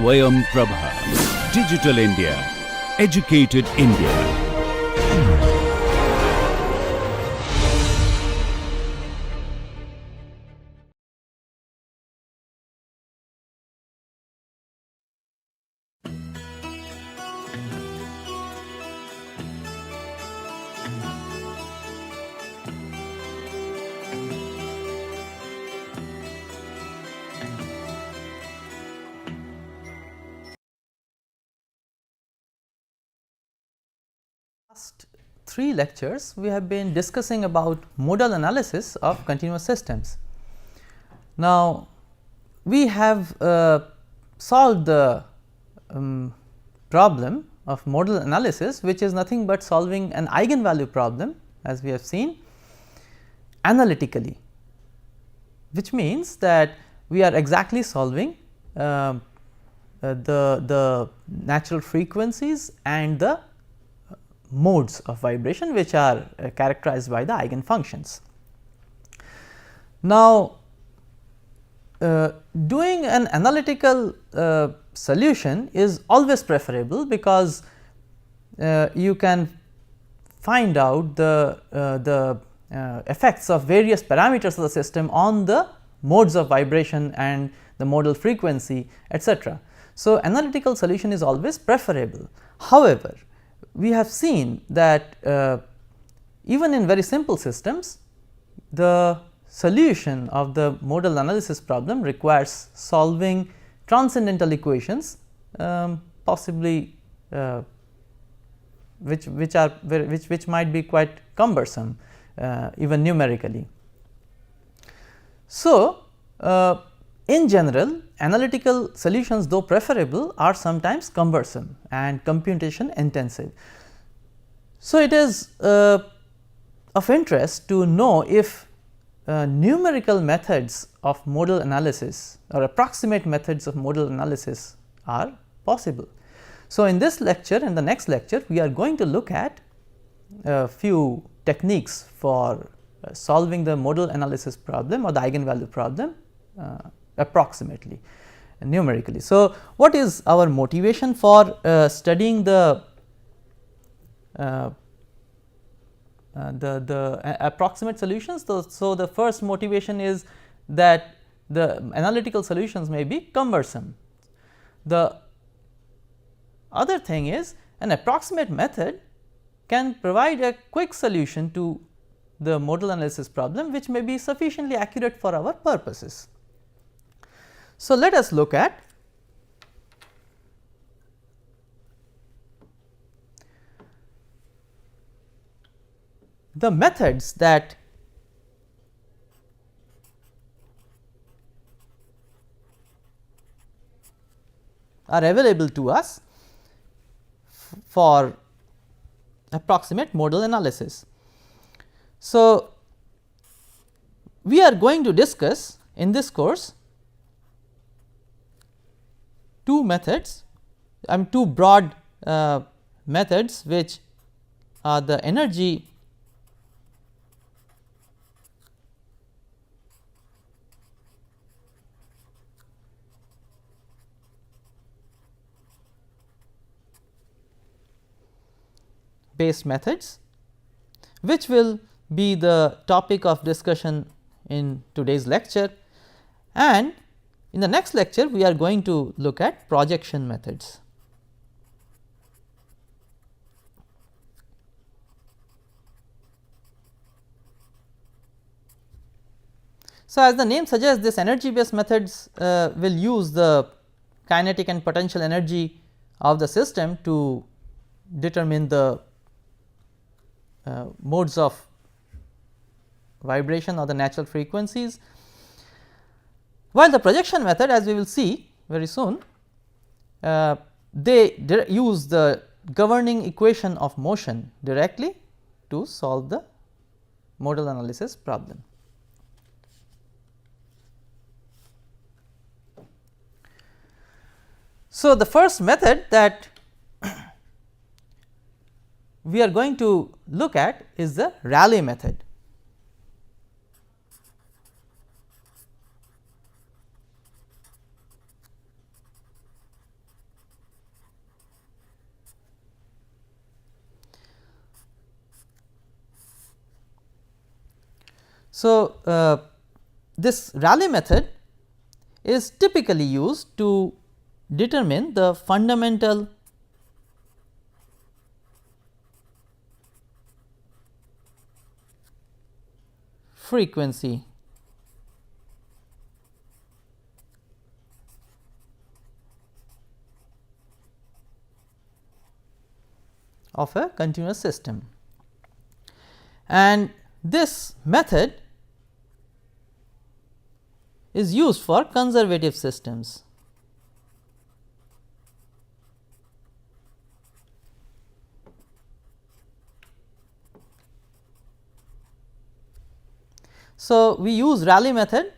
Swayam Prabha. Digital India. Educated India. Last 3 lectures we have been discussing about modal analysis of continuous systems. Now, we have solved the problem of modal analysis, which is nothing but solving an eigenvalue problem, as we have seen, analytically, which means that we are exactly solving the natural frequencies and the modes of vibration, which are characterized by the eigenfunctions. Now, doing an analytical solution is always preferable, because you can find out the effects of various parameters of the system on the modes of vibration and the modal frequency, etc. So, analytical solution is always preferable. However, we have seen that even in very simple systems, the solution of the modal analysis problem requires solving transcendental equations, possibly which might be quite cumbersome even numerically. So, in general, analytical solutions, though preferable, are sometimes cumbersome and computation intensive. So, it is of interest to know if numerical methods of modal analysis or approximate methods of modal analysis are possible. So, in this lecture and the next lecture, we are going to look at a few techniques for solving the modal analysis problem or the eigenvalue problem approximately and numerically. So, what is our motivation for studying the approximate solutions? So, the first motivation is that the analytical solutions may be cumbersome. The other thing is, an approximate method can provide a quick solution to the modal analysis problem, which may be sufficiently accurate for our purposes. So, let us look at the methods that are available to us for approximate modal analysis. So, we are going to discuss in this course two methods, two broad methods, which are the energy based methods, which will be the topic of discussion in today's lecture, and in the next lecture we are going to look at projection methods. So, as the name suggests, this energy based methods will use the kinetic and potential energy of the system to determine the modes of vibration or the natural frequencies, while the projection method, as we will see very soon, they use the governing equation of motion directly to solve the modal analysis problem. So, the first method that we are going to look at is the Rayleigh method. So, this Rayleigh method is typically used to determine the fundamental frequency of a continuous system, and this method is used for conservative systems. So, we use Rayleigh method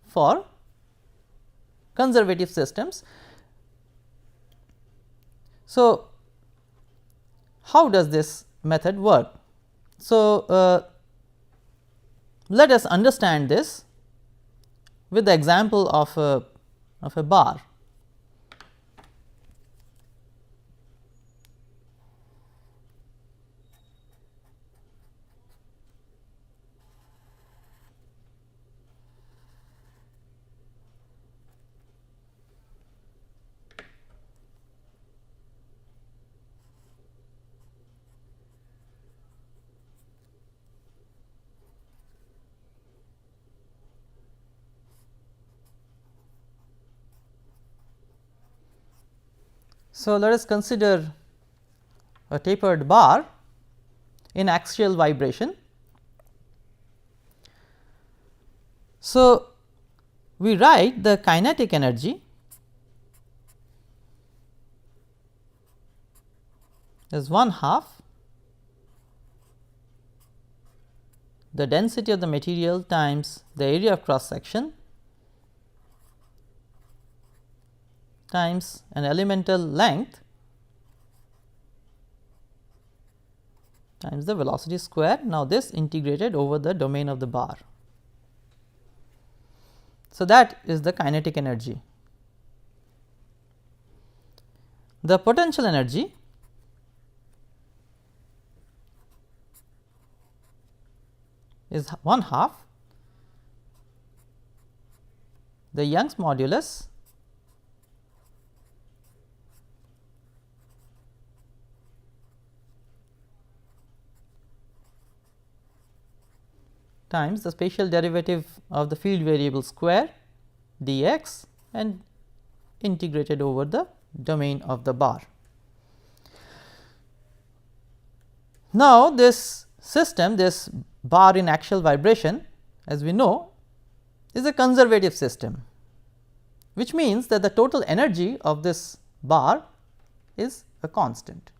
for conservative systems. So, how does this method work? So, let us understand this with the example of a bar. So, let us consider a tapered bar in axial vibration. So, we write the kinetic energy as 1/2 the density of the material times the area of cross section times an elemental length times the velocity square. Now, this integrated over the domain of the bar. So, that is the kinetic energy. The potential energy is 1/2 the Young's modulus times the spatial derivative of the field variable square dx and integrated over the domain of the bar. Now, this system, this bar in axial vibration, as we know, is a conservative system, which means that the total energy of this bar is a constant.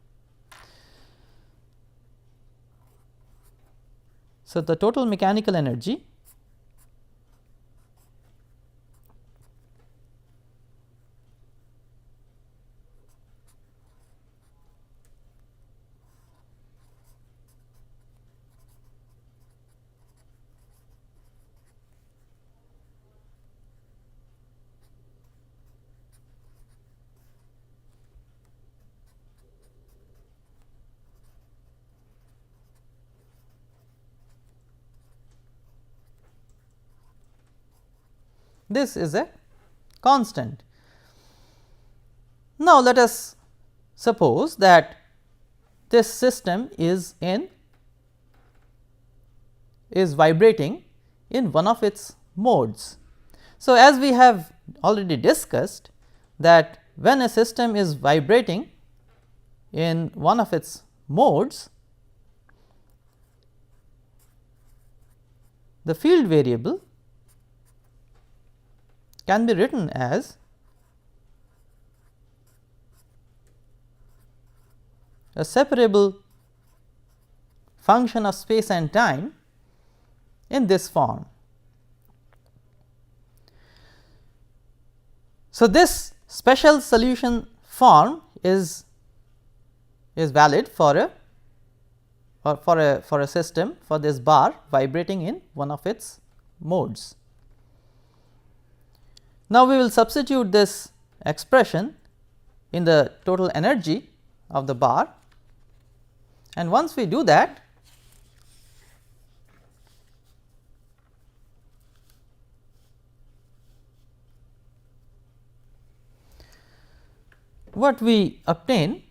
So, the total mechanical energy this is a constant. Now, let us suppose that this system is vibrating in one of its modes. So, as we have already discussed that when a system is vibrating in one of its modes, the field variable can be written as a separable function of space and time in this form. So, this special solution form is valid for a system, for this bar vibrating in one of its modes. Now, we will substitute this expression in the total energy of the bar, and once we do that, what we obtain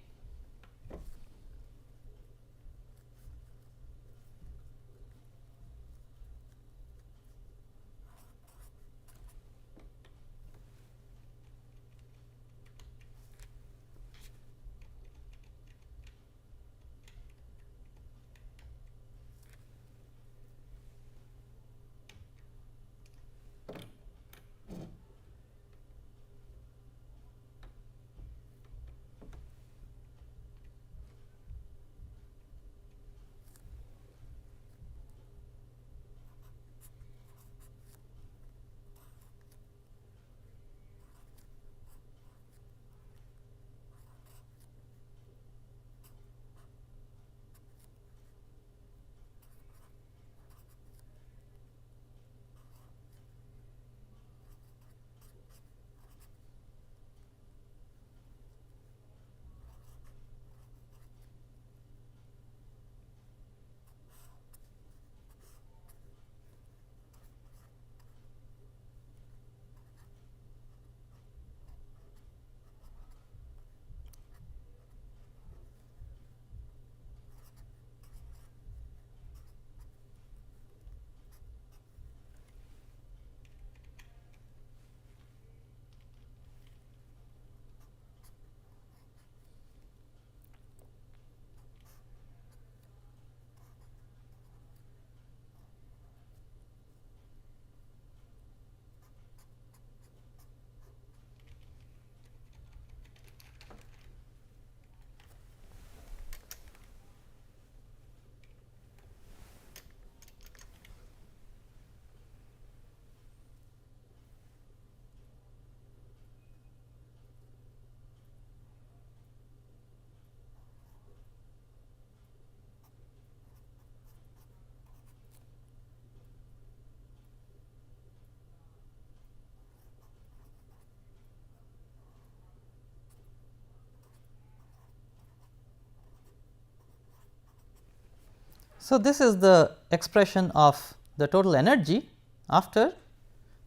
So, this is the expression of the total energy after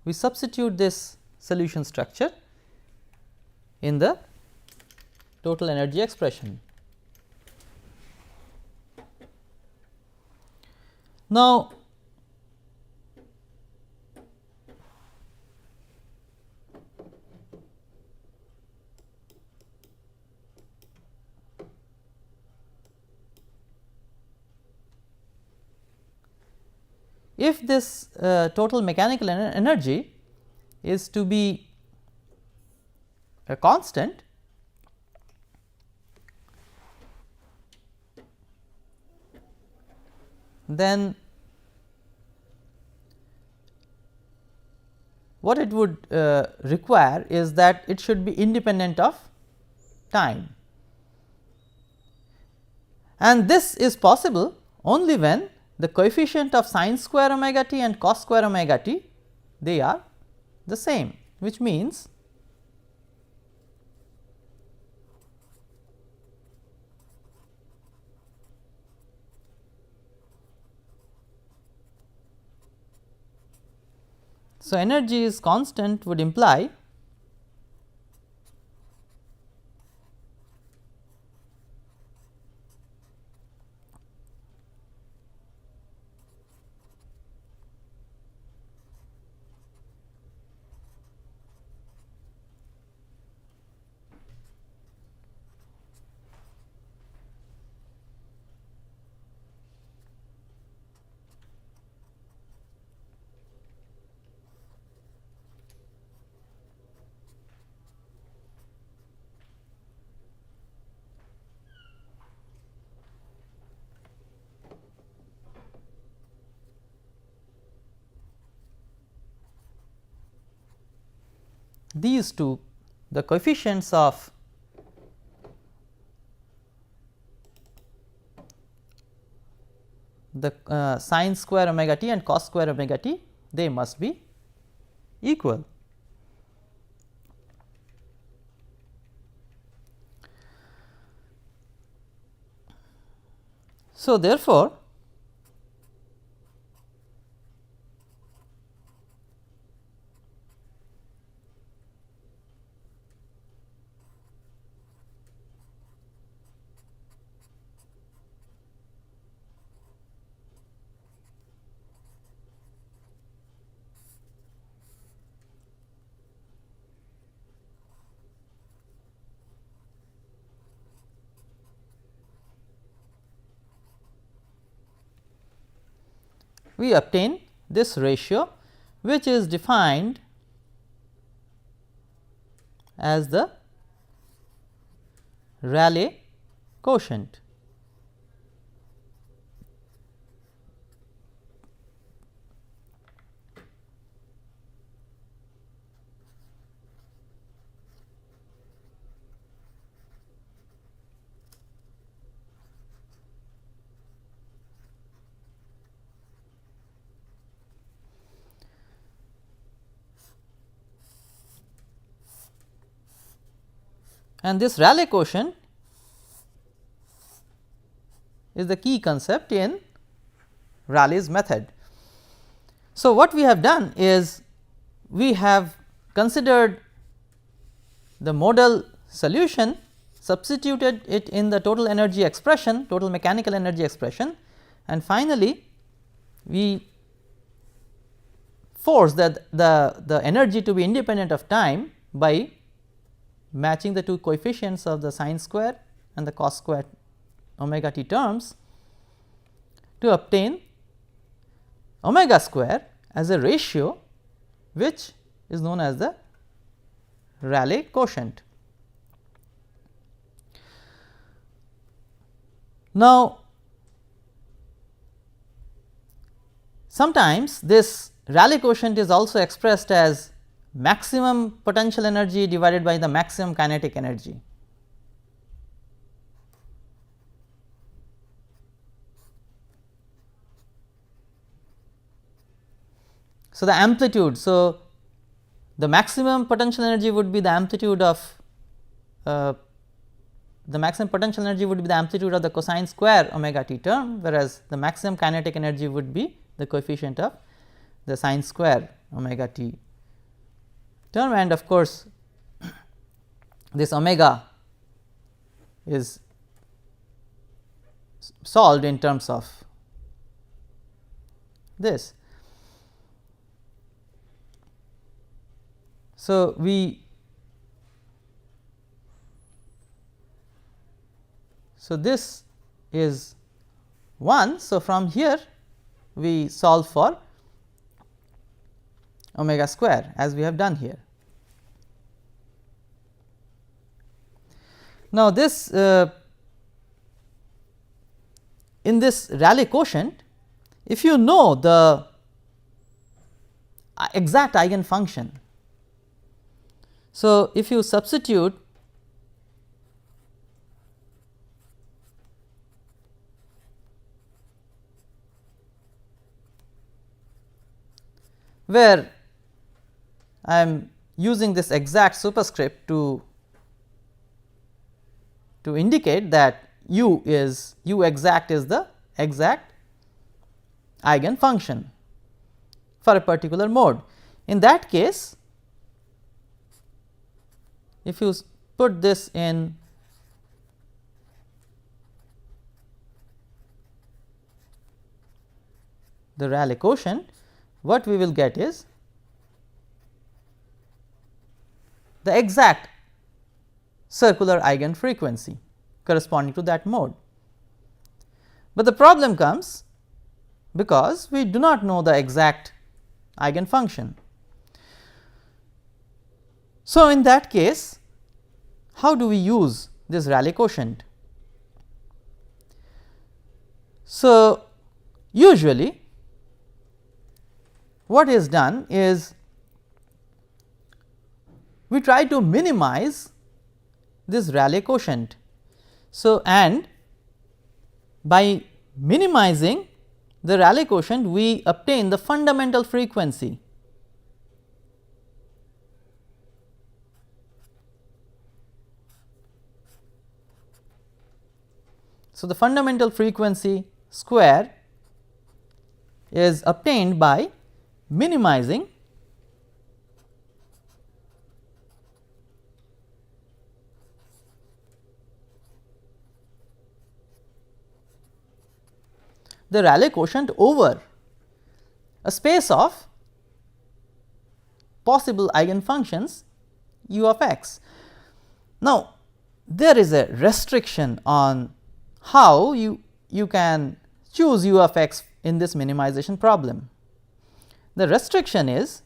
we substitute this solution structure in the total energy expression. Now, if this total mechanical energy is to be a constant, then what it would require is that it should be independent of time, and this is possible only when the coefficient of sin square omega t and cos square omega t, they are the same, which means so energy is constant would imply these two, the coefficients of the sin square omega t and cos square omega t, they must be equal. So, therefore, we obtain this ratio, which is defined as the Rayleigh quotient. And this Rayleigh quotient is the key concept in Rayleigh's method. So, what we have done is we have considered the modal solution, substituted it in the total energy expression, total mechanical energy expression, and finally, we force the energy to be independent of time by matching the two coefficients of the sine square and the cos square omega t terms to obtain omega square as a ratio which is known as the Rayleigh quotient. Now, sometimes this Rayleigh quotient is also expressed as maximum potential energy divided by the maximum kinetic energy. So, the amplitude. So, the maximum potential energy would be the amplitude of the cosine square omega t term, whereas the maximum kinetic energy would be the coefficient of the sine square omega t term, and of course, this omega is solved in terms of this. So, this is 1. So, from here we solve for omega square as we have done here. Now, this in this Rayleigh quotient, if you know the exact eigenfunction, so if you substitute where I am using this exact superscript to indicate that u exact is the exact eigenfunction for a particular mode. In that case, if you put this in the Rayleigh quotient, what we will get is the exact circular eigenfrequency corresponding to that mode. But the problem comes because we do not know the exact eigenfunction. So, in that case, how do we use this Rayleigh quotient? So, usually what is done is we try to minimize this Rayleigh quotient. So, and by minimizing the Rayleigh quotient, we obtain the fundamental frequency. So, the fundamental frequency square is obtained by minimizing the Rayleigh quotient over a space of possible eigenfunctions u of x. Now, there is a restriction on how you can choose u of x in this minimization problem. The restriction is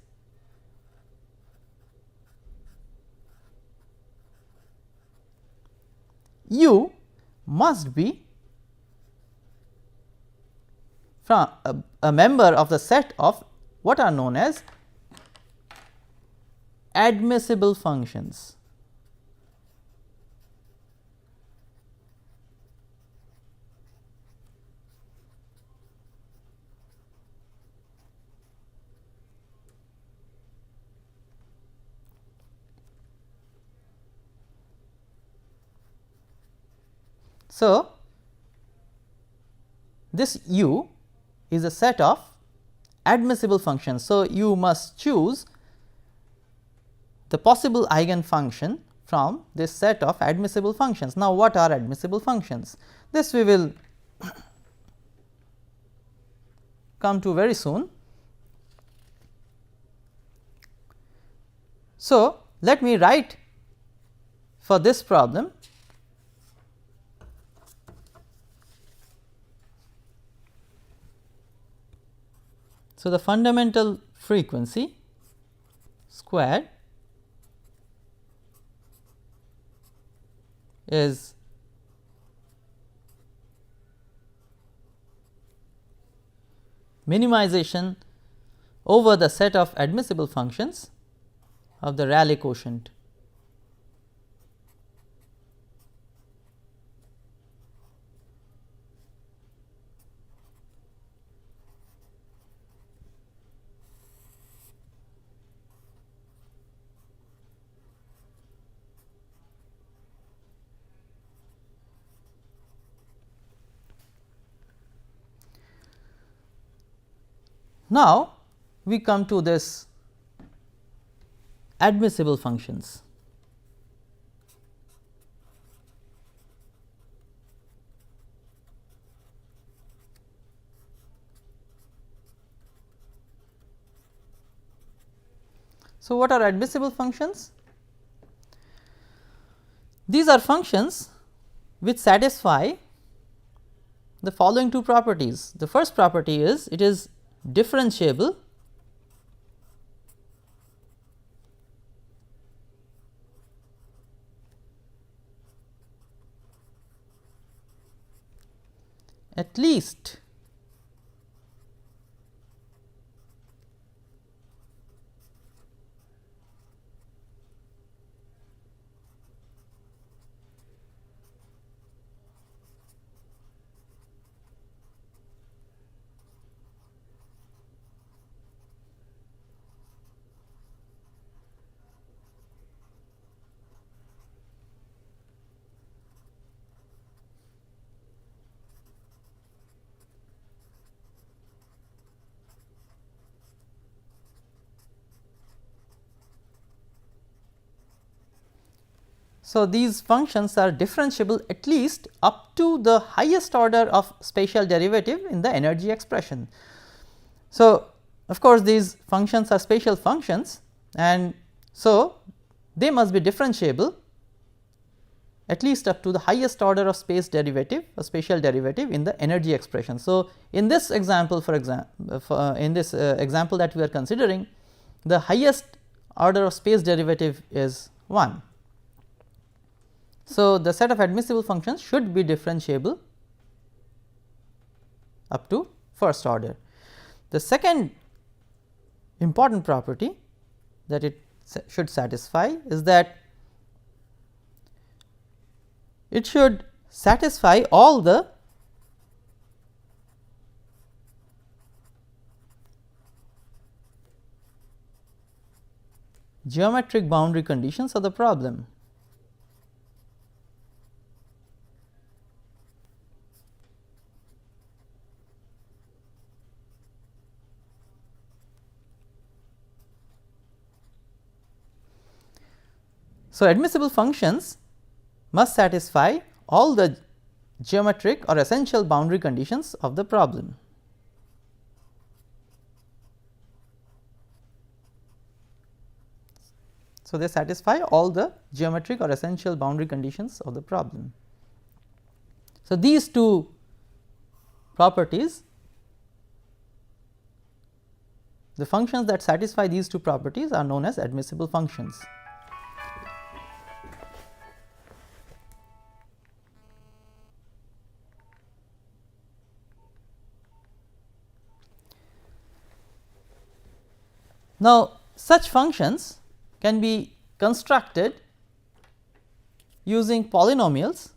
U must be from a member of the set of what are known as admissible functions. So, this U is a set of admissible functions. So, you must choose the possible eigenfunction from this set of admissible functions. Now, what are admissible functions? This we will come to very soon. So, let me write for this problem so the fundamental frequency squared is minimization over the set of admissible functions of the Rayleigh quotient. Now, we come to this admissible functions. So, what are admissible functions? These are functions which satisfy the following two properties. The first property is it is differentiable at least So, these functions are differentiable at least up to the highest order of spatial derivative in the energy expression. So, of course, these functions are spatial functions, and so they must be differentiable at least up to the highest order of space derivative or spatial derivative in the energy expression. So, in this example, for example, in this example that we are considering, the highest order of space derivative is 1. So, the set of admissible functions should be differentiable up to first order. The second important property that it should satisfy is that it should satisfy all the geometric boundary conditions of the problem. So, admissible functions must satisfy all the geometric or essential boundary conditions of the problem. So, they satisfy all the geometric or essential boundary conditions of the problem. So, these two properties The functions that satisfy these two properties are known as admissible functions. Now, such functions can be constructed using polynomials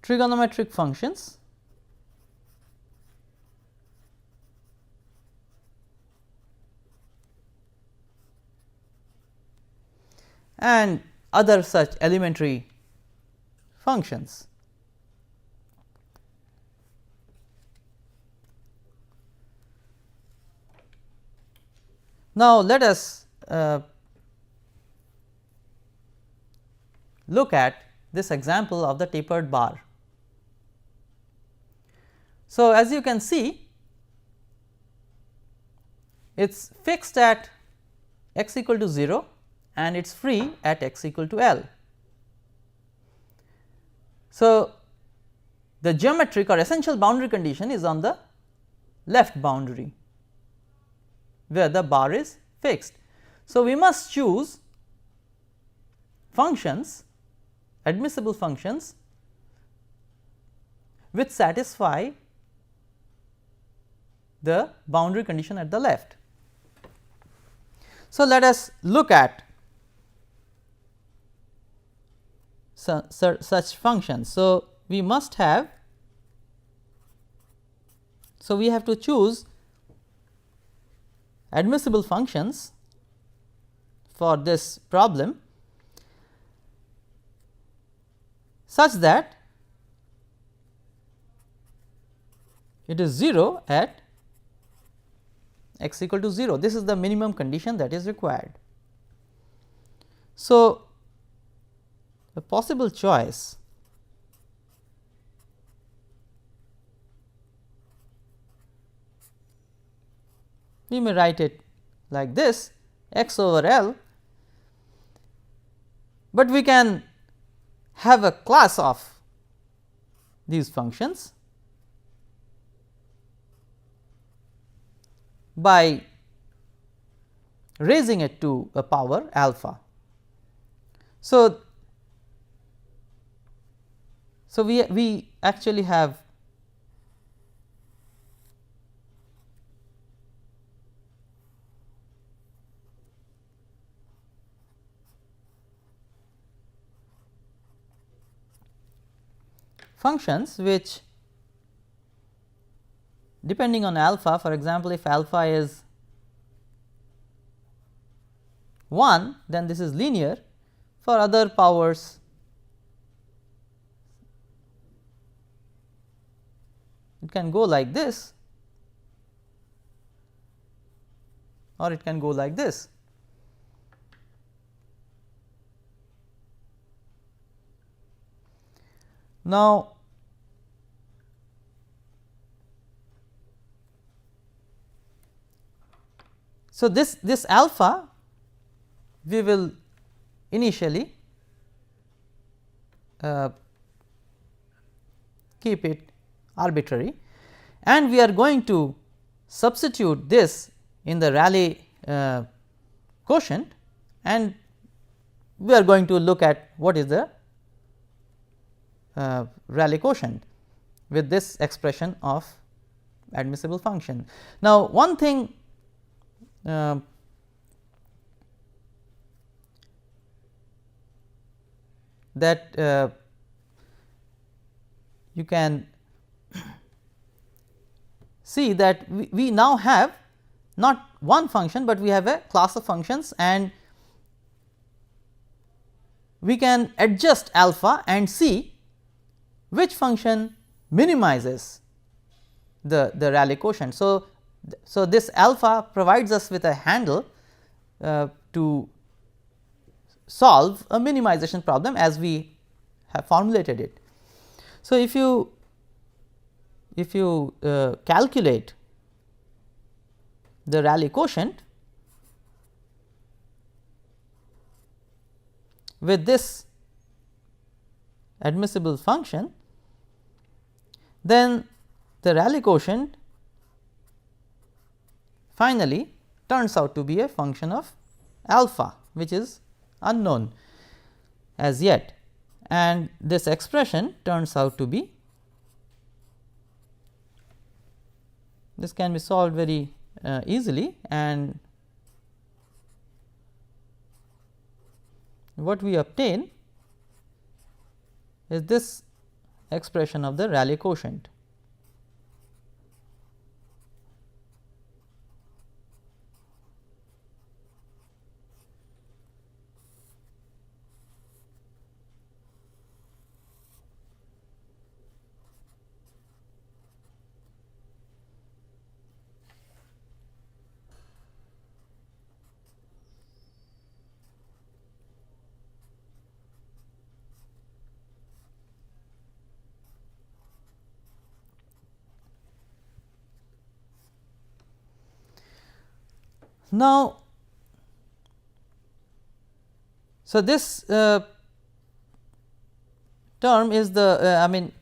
trigonometric functions and other such elementary functions. Now, let us look at this example of the tapered bar. So, as you can see, it is fixed at x equal to 0 and it is free at x equal to L. So, the geometric or essential boundary condition is on the left boundary where the bar is fixed. So, we must choose functions, admissible functions which satisfy the boundary condition at the left. So, let us look at such functions. So, we must have, so we have to choose admissible functions for this problem such that it is 0 at x equal to 0. This is the minimum condition that is required. So, a possible choice we may write it like this, x over L, but we can have a class of these functions by raising it to a power alpha. So, we actually have functions which depending on alpha, for example, if alpha is 1, then this is linear. For other powers it can go like this or it can go like this. Now, so this alpha we will initially keep it arbitrary and we are going to substitute this in the Rayleigh quotient and we are going to look at what is the Rayleigh quotient with this expression of admissible function. Now, one thing that you can see that we now have not one function, but we have a class of functions and we can adjust alpha and see which function minimizes the Rayleigh quotient. So, this alpha provides us with a handle to solve a minimization problem as we have formulated it. So, if you calculate the Rayleigh quotient with this admissible function, then the Rayleigh quotient finally turns out to be a function of alpha, which is unknown as yet, and this expression turns out to be, this can be solved very easily, and what we obtain is this expression of the Rayleigh quotient. Now, so this term is the I mean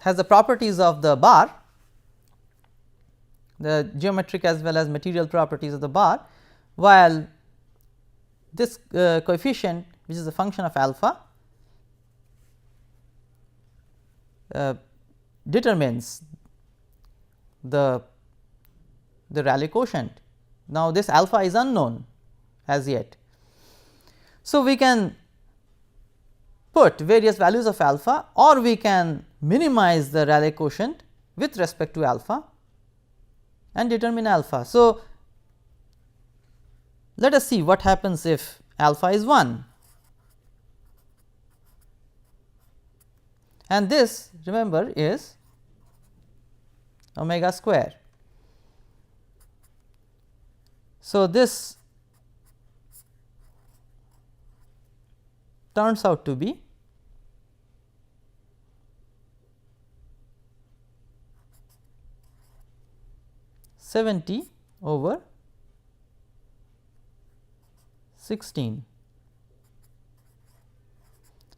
has the properties of the bar, the geometric as well as material properties of the bar, while this coefficient, which is a function of alpha, determines the Rayleigh quotient. Now, this alpha is unknown as yet. So, we can put various values of alpha, or we can minimize the Rayleigh quotient with respect to alpha and determine alpha. So, let us see what happens if alpha is 1, and this, remember, is omega square. So, this turns out to be (70 over 16).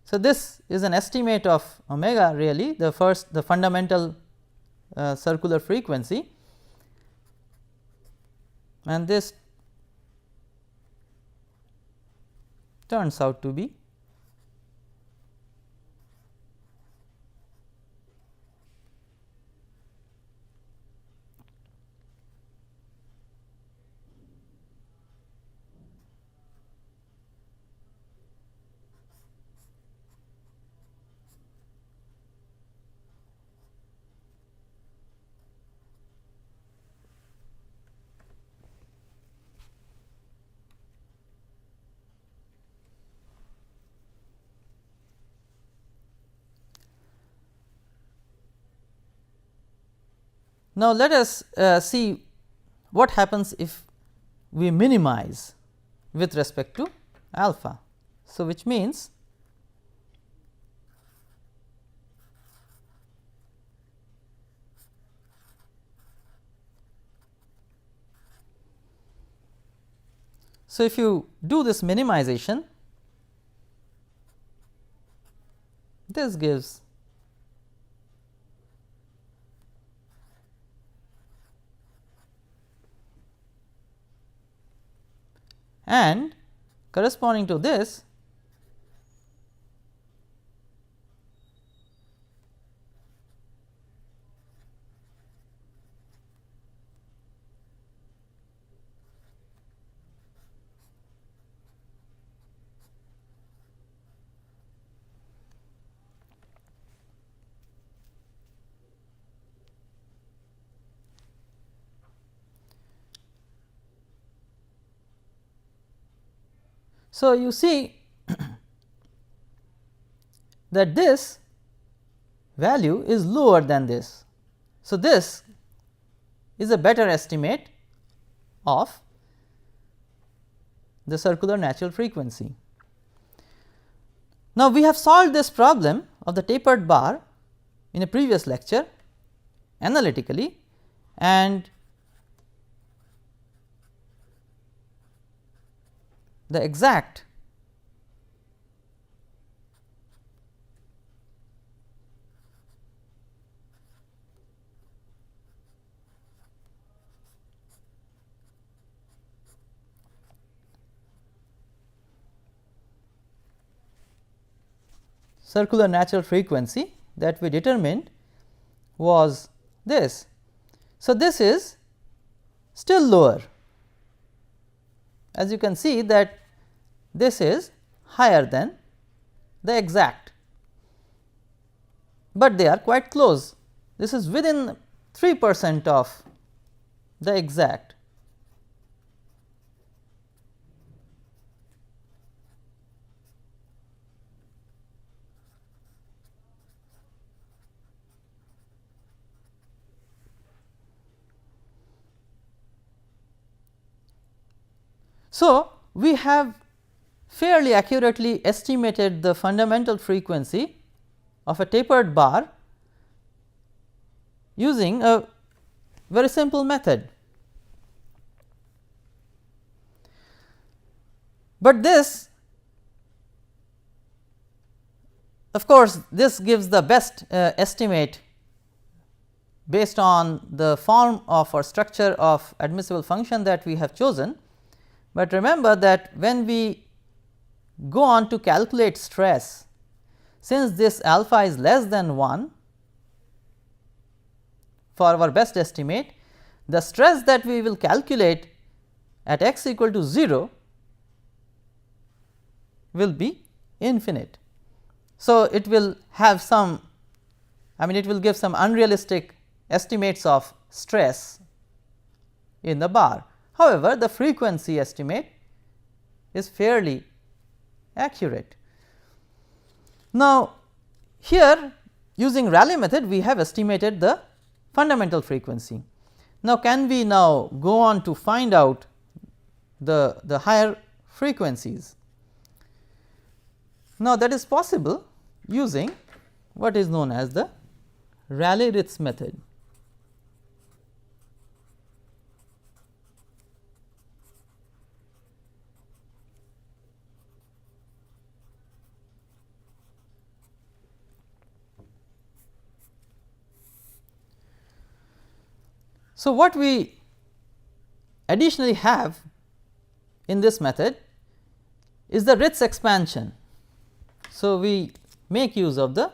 So, this is an estimate of omega, really the fundamental circular frequency, and this turns out to be Now, let us see what happens if we minimize with respect to alpha. So, which means if you do this minimization, this gives and corresponding to this So, you see that this value is lower than this. So, this is a better estimate of the circular natural frequency. Now, we have solved this problem of the tapered bar in a previous lecture analytically, and the exact circular natural frequency that we determined was this. So, this is still lower, as you can see that this is higher than the exact, but they are quite close. This is within 3% of the exact. So, we have fairly accurately estimated the fundamental frequency of a tapered bar using a very simple method. But this, of course, this gives the best estimate based on the form of or structure of admissible function that we have chosen. But remember that when we go on to calculate stress, since this alpha is less than 1 for our best estimate, the stress that we will calculate at x equal to 0 will be infinite. So, it will have some, I mean it will give some unrealistic estimates of stress in the bar. However, the frequency estimate is fairly accurate. Now, here using Rayleigh method we have estimated the fundamental frequency. Now, can we now go on to find out the higher frequencies? Now, that is possible using what is known as the Rayleigh-Ritz method. So, what we additionally have in this method is the Ritz expansion. So, we make use of the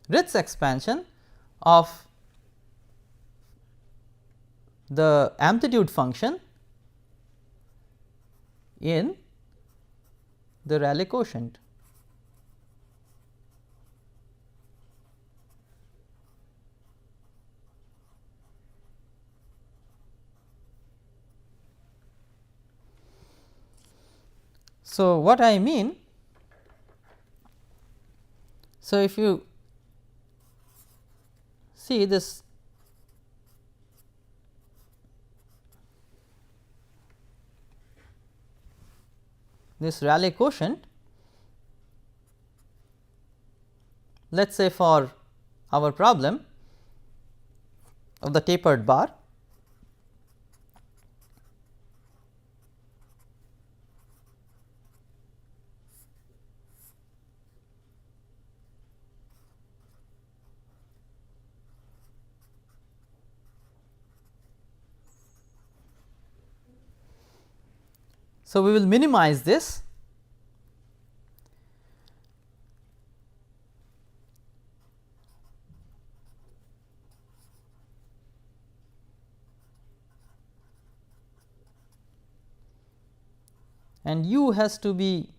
Ritz expansion of the amplitude function in the Rayleigh quotient. So, what I mean, so if you see this Rayleigh quotient, let us say for our problem of the tapered bar, so we will minimize this and u has to be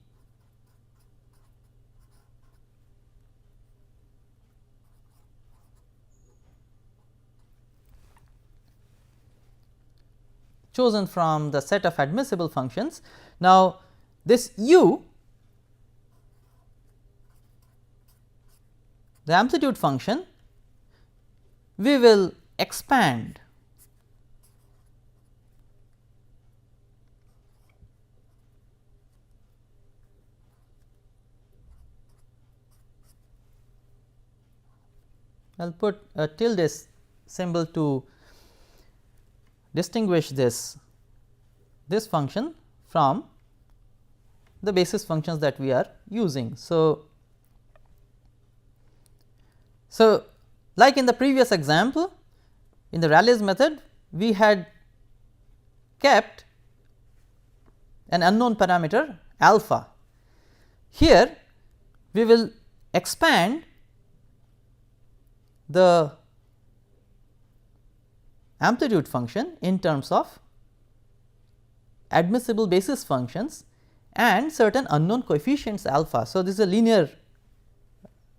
chosen from the set of admissible functions. Now, this u, the amplitude function, we will expand I will put a tilde symbol to distinguish this function from the basis functions that we are using. So, like in the previous example, in the Rayleigh's method we had kept an unknown parameter alpha. Here we will expand the amplitude function in terms of admissible basis functions and certain unknown coefficients alpha. So, this is a linear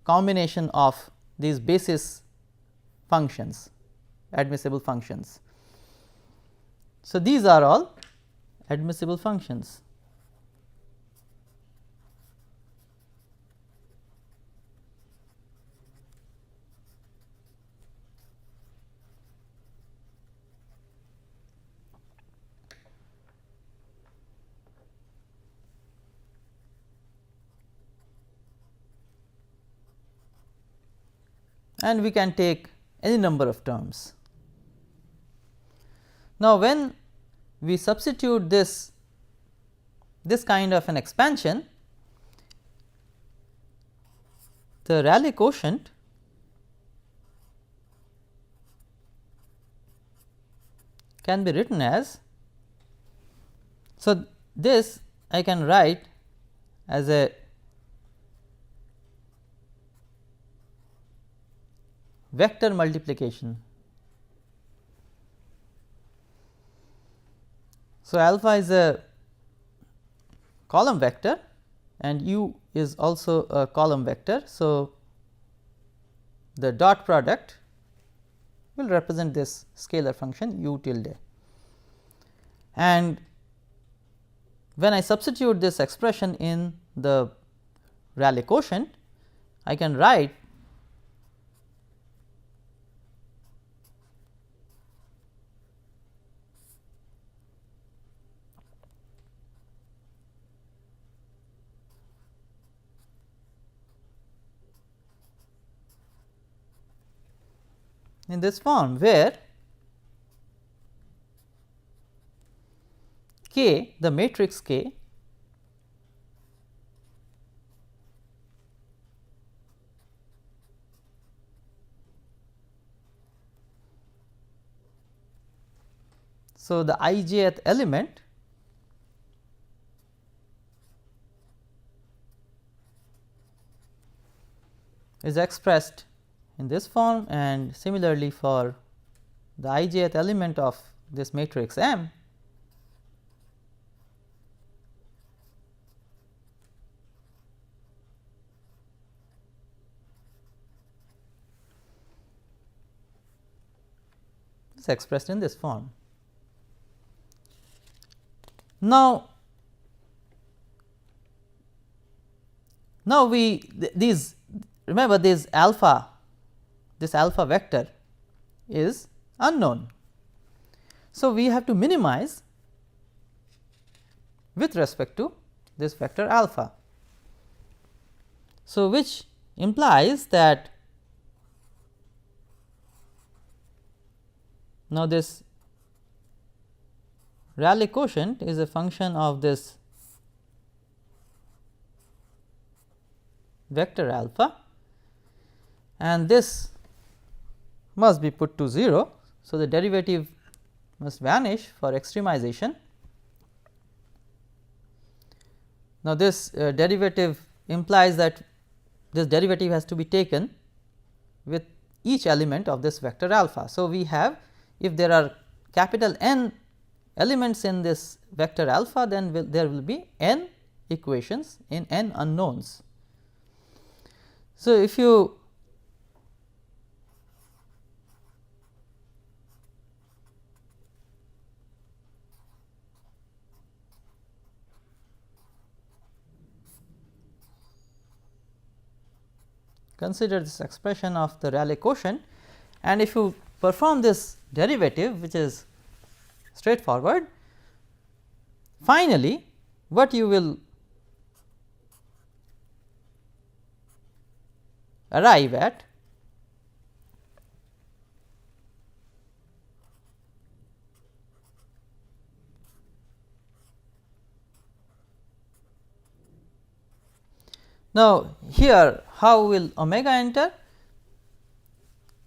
combination of these basis functions, admissible functions. So, these are all admissible functions. And we can take any number of terms. Now, when we substitute this kind of an expansion, the Rayleigh quotient can be written as, so this I can write as a vector multiplication. So, alpha is a column vector and u is also a column vector. So, the dot product will represent this scalar function u tilde, and when I substitute this expression in the Rayleigh quotient, I can write in this form, where K, the matrix K, so the ijth element is expressed in this form, and similarly for the ijth element of this matrix M, is expressed in this form. Now, these, remember, this alpha vector is unknown. So, we have to minimize with respect to this vector alpha. So, which implies that now this Rayleigh quotient is a function of this vector alpha, and this must be put to 0. So, the derivative must vanish for extremization. Now, this derivative implies that this derivative has to be taken with each element of this vector alpha. So, we have, if there are capital N elements in this vector alpha, then there will be n equations in n unknowns. So, if you consider this expression of the Rayleigh quotient, and if you perform this derivative, which is straightforward, finally what you will arrive at Now, here how will omega enter?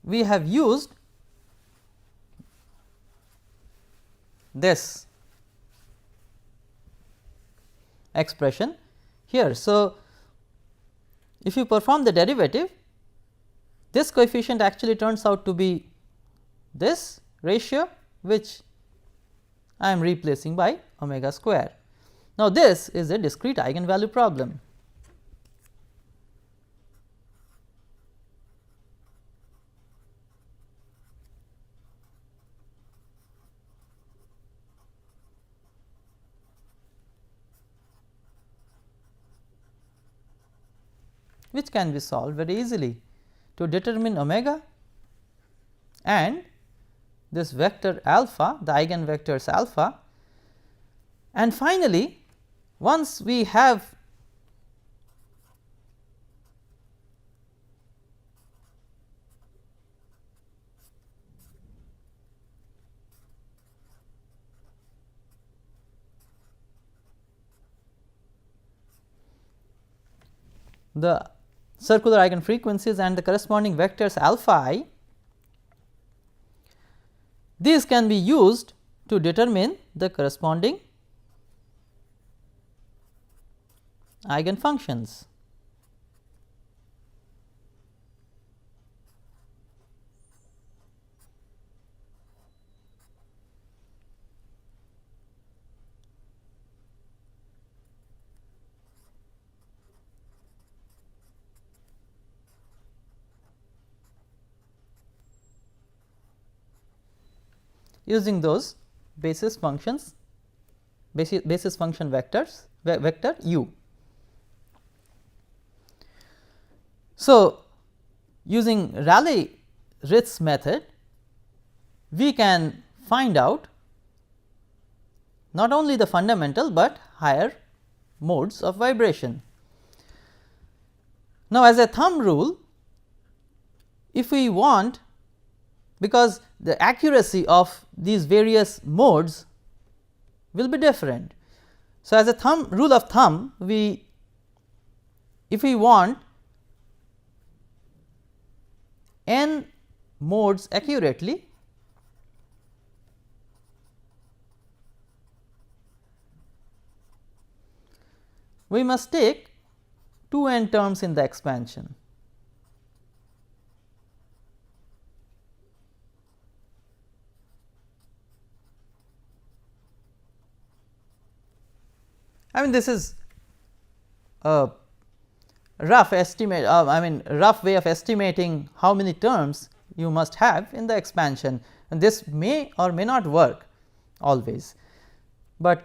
We have used this expression here. So, if you perform the derivative, this coefficient actually turns out to be this ratio, which I am replacing by omega square. Now, this is a discrete eigenvalue problem. Which can be solved very easily to determine omega and this vector alpha, the eigenvectors alpha, and finally, once we have the circular eigenfrequencies and the corresponding vectors alpha I, these can be used to determine the corresponding eigenfunctions. Using those basis functions, basis function vectors, vector u. So, using Rayleigh-Ritz method, we can find out not only the fundamental, but higher modes of vibration. Now, as a thumb rule, if we want, because the accuracy of these various modes will be different. So, as a rule of thumb, if we want n modes accurately, we must take 2n terms in the expansion. I mean, this is a rough estimate, rough way of estimating how many terms you must have in the expansion, and this may or may not work always, but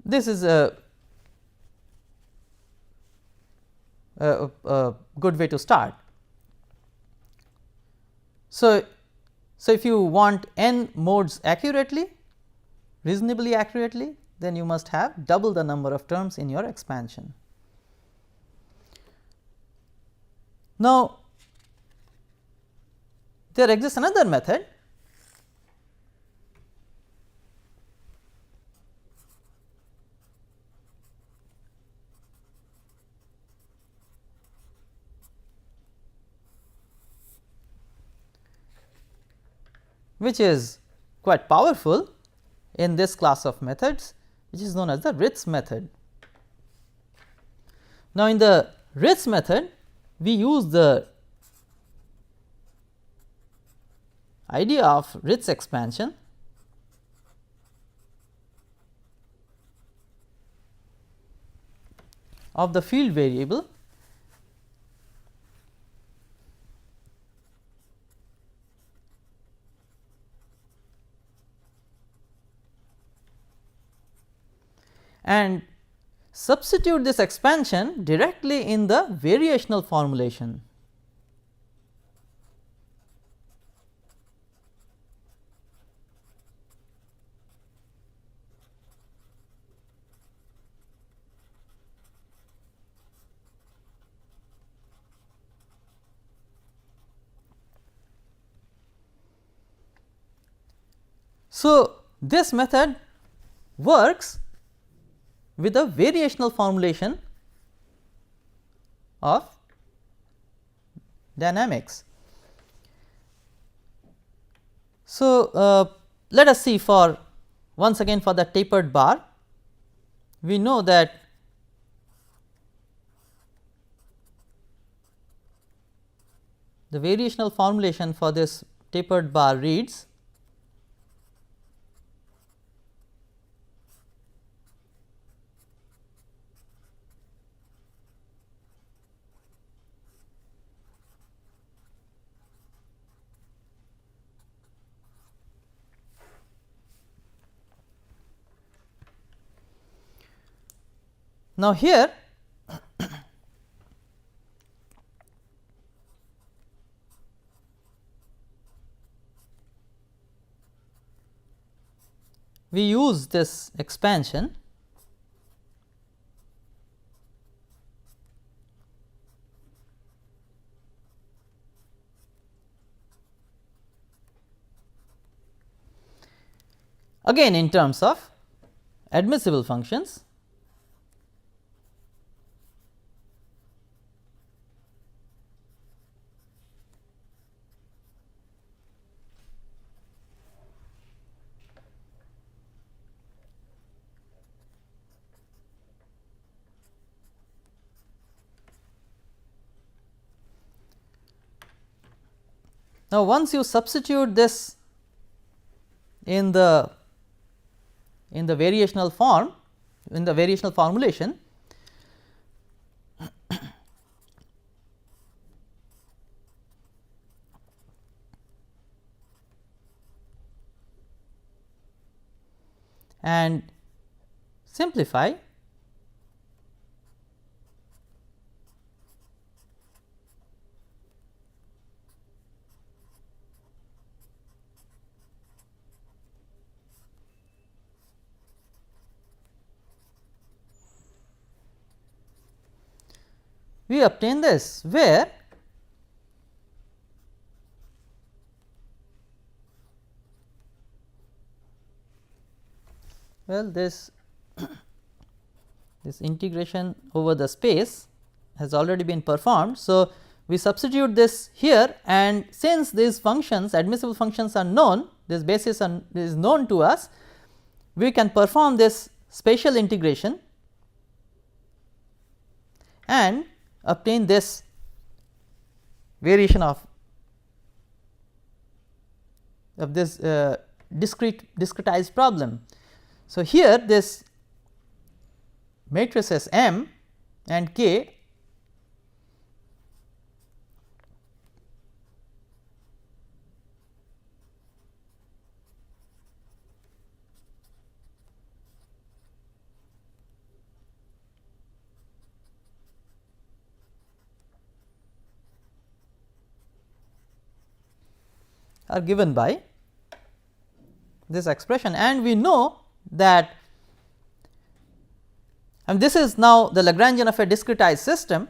this is a good way to start. So, if you want n modes accurately, reasonably accurately, then you must have double the number of terms in your expansion. Now, there exists another method which is quite powerful in this class of methods, which is known as the Ritz method. Now, in the Ritz method, we use the idea of Ritz expansion of the field variable and substitute this expansion directly in the variational formulation. So, this method works with a variational formulation of dynamics. So, let us see for once again for the tapered bar, we know that the variational formulation for this tapered bar reads now here we use this expansion again in terms of admissible functions. Now, once you substitute this in the variational form, in the variational formulation, and simplify, we obtain this, where well this integration over the space has already been performed. So, we substitute this here, and since these functions, admissible functions, are known, this basis is known to us, we can perform this spatial integration and obtain this variation of this discretized problem. So, here this matrices M and K are given by this expression, and we know that, and this is now the Lagrangian of a discretized system,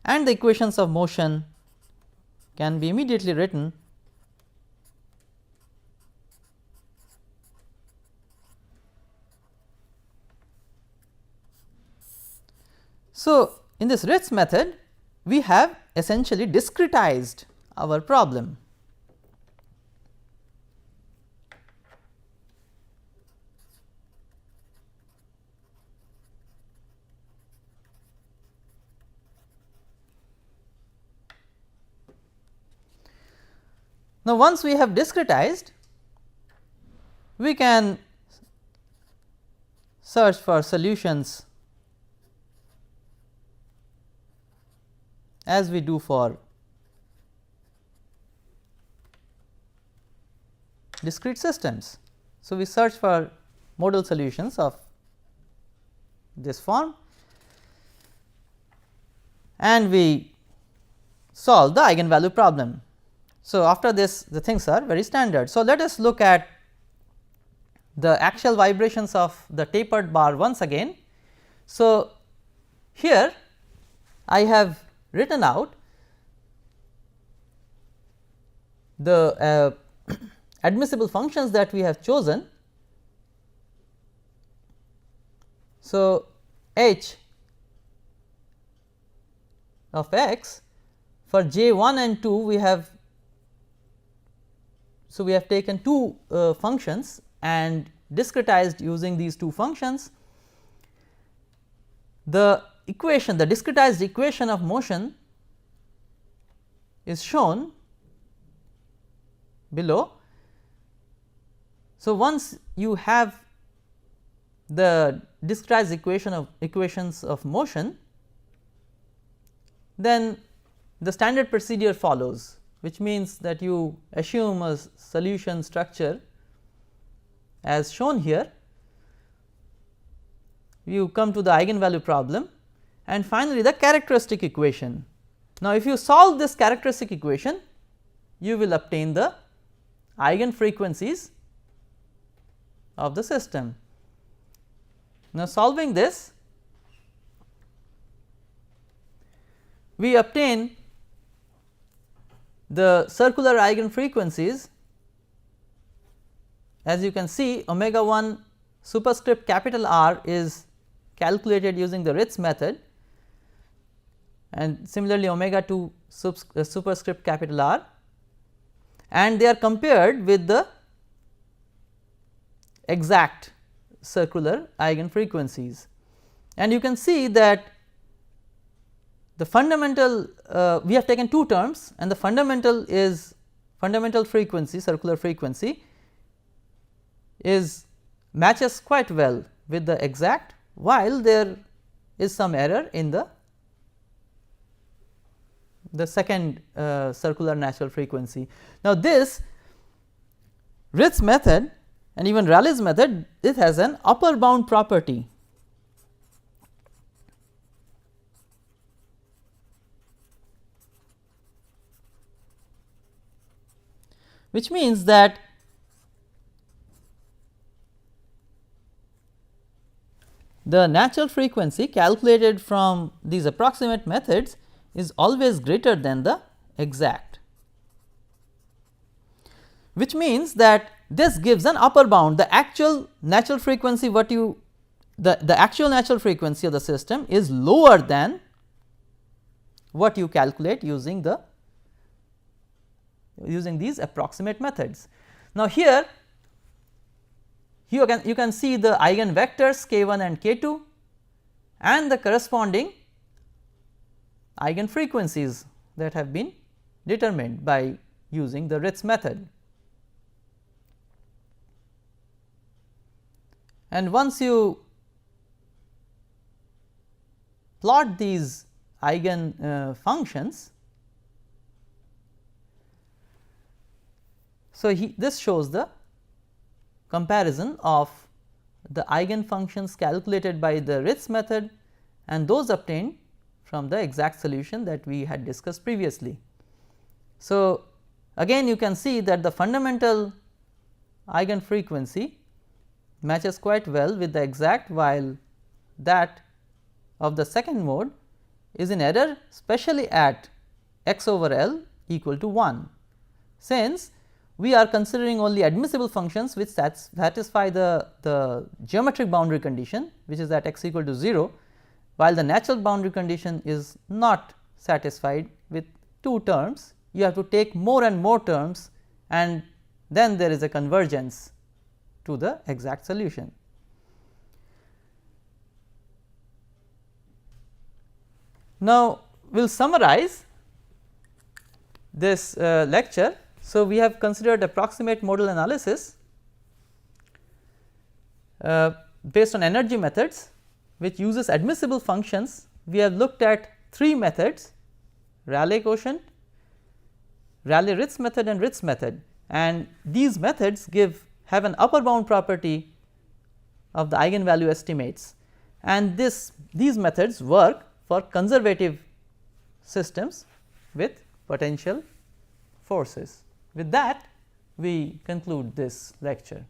and the equations of motion can be immediately written so in this Ritz method we have essentially discretized our problem. Now, once we have discretized, we can search for solutions as we do for discrete systems. So, we search for modal solutions of this form and we solve the eigenvalue problem. So, after this the things are very standard. So, let us look at the axial vibrations of the tapered bar once again. So, here I have written out the admissible functions that we have chosen. So, H of x for j 1 and 2 we have. So, we have taken two functions and discretized using these two functions. The equation, the discretized equation of motion is shown below. So, once you have the discretized equations of motion, then the standard procedure follows, which means that you assume a solution structure as shown here. You come to the eigenvalue problem and finally, the characteristic equation. Now, if you solve this characteristic equation, you will obtain the eigen frequencies of the system. Now, solving this, we obtain the circular eigen frequencies. As you can see, omega 1 superscript capital R is calculated using the Ritz method, and similarly omega 2 superscript capital R, and they are compared with the exact circular eigen frequencies. And you can see that the fundamental we have taken two terms, and the fundamental is fundamental frequency, circular frequency is matches quite well with the exact, while there is some error in the second circular natural frequency. Now, this Ritz method and even Rayleigh's method, it has an upper bound property, which means that the natural frequency calculated from these approximate methods is always greater than the exact, which means that this gives an upper bound. The actual natural frequency the actual natural frequency of the system is lower than what you calculate using these approximate methods. Now, here you can see the eigen vectors k 1 and k 2 and the corresponding eigen frequencies that have been determined by using the Ritz method. And once you plot these eigen functions, so this shows the comparison of the eigen functions calculated by the Ritz method and those obtained from the exact solution that we had discussed previously. So, again you can see that the fundamental eigen frequency matches quite well with the exact, while that of the second mode is in error, especially at x over L equal to 1, since we are considering only admissible functions which satisfy the geometric boundary condition, which is at x equal to 0, while the natural boundary condition is not satisfied with two terms. You have to take more and more terms, and then there is a convergence to the exact solution. Now, we will summarize this lecture. So, we have considered approximate modal analysis based on energy methods, which uses admissible functions. We have looked at three methods: Rayleigh quotient, Rayleigh Ritz method and Ritz method, and these methods have an upper bound property of the eigenvalue estimates, and these methods work for conservative systems with potential forces. With that, we conclude this lecture.